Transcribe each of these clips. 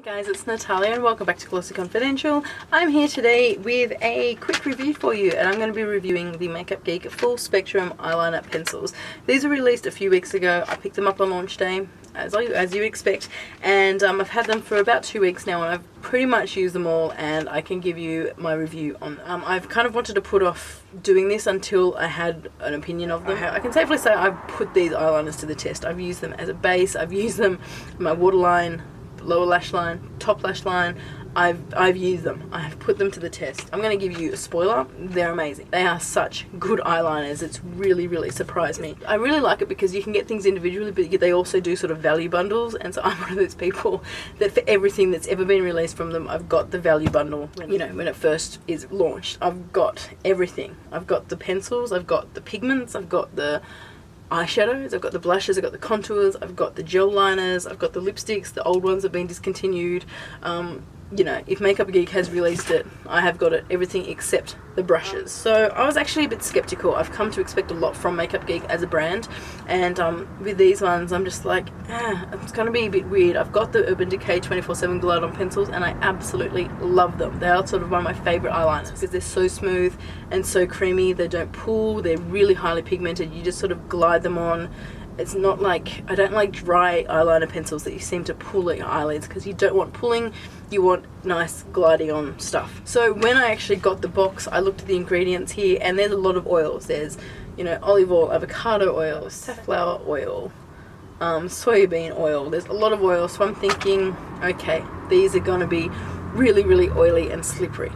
Guys, it's Natalia and welcome back to Glossy Confidential. I'm here today with a quick review for you, and I'm going to be reviewing the Makeup Geek Full Spectrum Eyeliner Pencils. These were released a few weeks ago. I picked them up on launch day, as you expect, and I've had them for about 2 weeks now, and I've pretty much used them all, and I can give you my review on them. I've kind of wanted to put off doing this until I had an opinion of them. I can safely say I've put these eyeliners to the test. I've used them as a base, I've used them in my waterline, lower lash line, top lash line. I've used them. I have put them to the test. I'm going to give you a spoiler. They're amazing. They are such good eyeliners. It's really surprised me. I really like it because you can get things individually, but they also do sort of value bundles, and so I'm one of those people that for everything that's ever been released from them, I've got the value bundle. When it first is launched, I've got everything. I've got the pencils, I've got the pigments, I've got the eyeshadows, I've got the blushes, I've got the contours, I've got the gel liners, I've got the lipsticks. The old ones have been discontinued. If Makeup Geek has released it, I have got it, everything except the brushes. So I was actually a bit skeptical. I've come to expect a lot from Makeup Geek as a brand, and with these ones I'm just like, it's going to be a bit weird. I've got the Urban Decay 24/7 Glide On pencils, and I absolutely love them. They are sort of one of my favourite eyeliners because they're so smooth and so creamy. They don't pull, they're really highly pigmented. You just sort of glide them on. It's not like, I don't like dry eyeliner pencils that you seem to pull at your eyelids, because you don't want pulling, you want nice gliding on stuff. So when I actually got the box, I looked at the ingredients here, and there's a lot of oils. There's, olive oil, avocado oil, safflower oil, soybean oil. There's a lot of oil, so I'm thinking, okay, these are going to be really oily and slippery,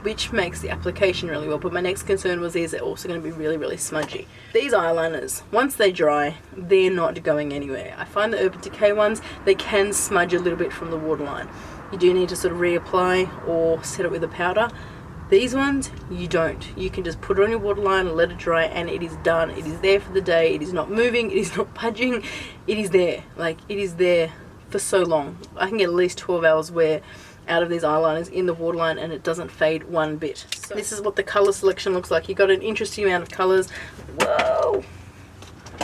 which makes the application really well. But my next concern was these are also going to be really smudgy. These eyeliners, once they dry, they're not going anywhere. I find the Urban Decay ones, they can smudge a little bit from the waterline. You do need to sort of reapply or set it with a powder. These ones, you don't. You can just put it on your waterline and let it dry, and it is done. It is there for the day. It is not moving. It is not pudging. It is there. Like, it is there for so long. I can get at least 12 hours wear out of these eyeliners in the waterline, and it doesn't fade one bit. So this is what the colour selection looks like. You've got an interesting amount of colours. Whoa!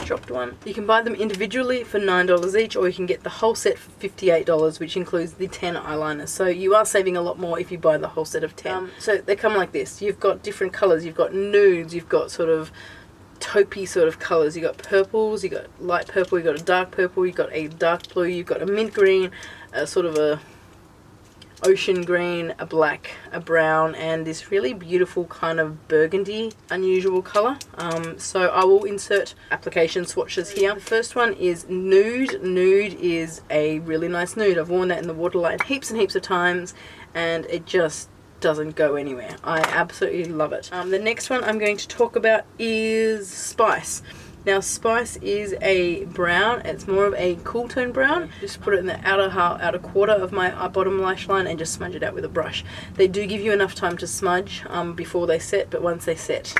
Dropped one. You can buy them individually for $9 each, or you can get the whole set for $58, which includes the 10 eyeliners. So you are saving a lot more if you buy the whole set of 10. So they come like this. You've got different colours. You've got nudes, you've got sort of taupey sort of colours, you've got purples, you've got light purple, you've got a dark purple, you've got a dark blue, you've got a mint green, a sort of a ocean green, a black, a brown, and this really beautiful kind of burgundy, unusual colour. So I will insert application swatches here. The first one is Nude. Nude is a really nice nude. I've worn that in the waterline heaps and heaps of times, and it just doesn't go anywhere. I absolutely love it. The next one I'm going to talk about is Spice. Now, Spice is a brown. It's more of a cool tone brown. Just put it in the outer quarter of my bottom lash line and just smudge it out with a brush. They do give you enough time to smudge before they set, but once they set,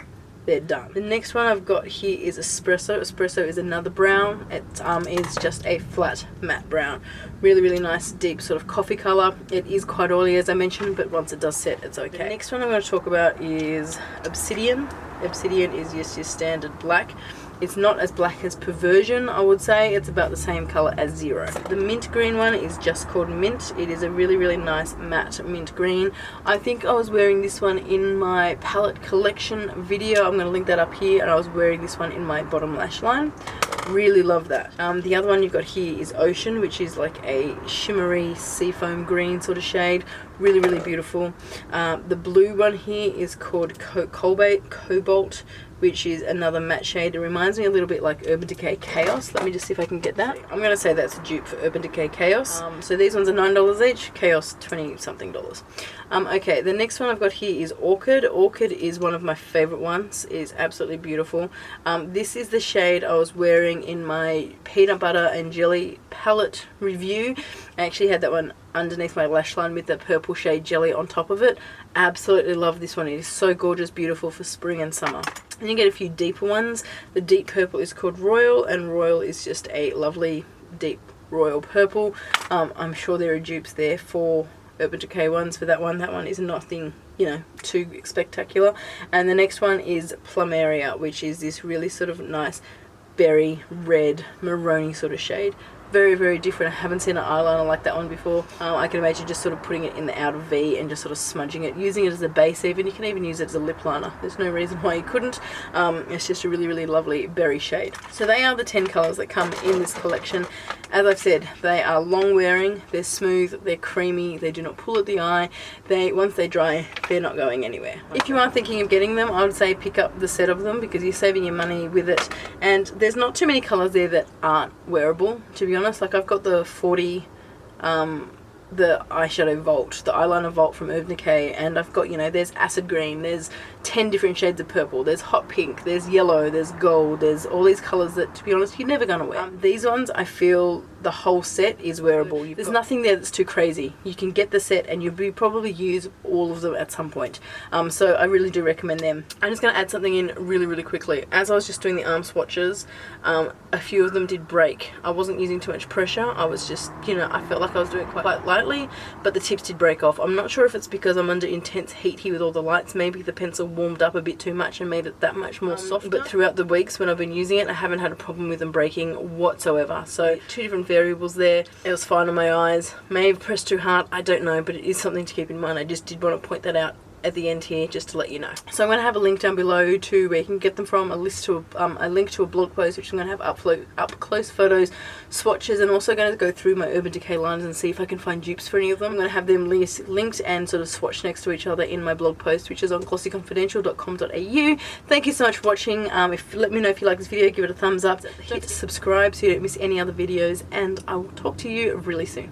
they're done. The next one I've got here is Espresso. Espresso is another brown. It is just a flat matte brown. Really nice deep sort of coffee colour. It is quite oily, as I mentioned, but once it does set, it's okay. The next one I'm going to talk about is Obsidian. Obsidian is just your standard black. It's not as black as Perversion, I would say. It's about the same colour as Zero. The mint green one is just called Mint. It is a really nice matte mint green. I think I was wearing this one in my palette collection video. I'm going to link that up here. And I was wearing this one in my bottom lash line. Really love that. The other one you've got here is Ocean, which is like a shimmery seafoam green sort of shade. Really beautiful. The blue one here is called Cobalt, which is another matte shade. It reminds me a little bit like Urban Decay Chaos. Let me just see if I can get that. I'm going to say that's a dupe for Urban Decay Chaos. So these ones are $9 each. Chaos, $20-something. Okay, the next one I've got here is Orchid. Orchid is one of my favourite ones. It is absolutely beautiful. This is the shade I was wearing in my peanut butter and jelly palette review. I actually had that one underneath my lash line with the purple shade jelly on top of it. Absolutely love this one. It is so gorgeous, beautiful for spring and summer. And you get a few deeper ones. The deep purple is called Royal, and Royal is just a lovely deep royal purple. I'm sure there are dupes there for Urban Decay ones for that one. That one is nothing, too spectacular. And the next one is Plumeria, which is this really sort of nice berry red maroony sort of shade. Very, very different. I haven't seen an eyeliner like that one before. I can imagine just sort of putting it in the outer V and just sort of smudging it, using it as a base even. You can even use it as a lip liner. There's no reason why you couldn't. It's just a really, really lovely berry shade. So they are the 10 colours that come in this collection. As I've said, they are long wearing, they're smooth, they're creamy, they do not pull at the eye. Once they dry, they're not going anywhere. If you are thinking of getting them, I would say pick up the set of them because you're saving your money with it. And there's not too many colours there that aren't wearable, to be honest. Like I've got the 40 the eyeshadow vault, the eyeliner vault from Urban Decay, and I've got, you know, there's acid green, there's 10 different shades of purple, there's hot pink, there's yellow, there's gold, there's all these colours that, to be honest, you're never gonna wear. These ones, I feel the whole set is wearable. There's nothing there that's too crazy. You can get the set and you'll probably use all of them at some point. So I really do recommend them. I'm just gonna add something in really, really quickly. As I was just doing the arm swatches, a few of them did break. I wasn't using too much pressure. I was just, you know, I felt like I was doing it quite lightly, but the tips did break off. I'm not sure if it's because I'm under intense heat here with all the lights. Maybe the pencil warmed up a bit too much and made it that much more soft. But throughout the weeks when I've been using it, I haven't had a problem with them breaking whatsoever. So 2 different variables there. It was fine on my eyes. May have pressed too hard, I don't know, but it is something to keep in mind. I just did want to point that out at the end here just to let you know. So I'm going to have a link down below to where you can get them from, a link to a blog post which I'm going to have up close photos, swatches, and also going to go through my Urban Decay lines and see if I can find dupes for any of them. I'm going to have them linked and sort of swatched next to each other in my blog post, which is on glossyconfidential.com.au. Thank you so much for watching. Let me know if you like this video, give it a thumbs up, hit subscribe so you don't miss any other videos, and I will talk to you really soon.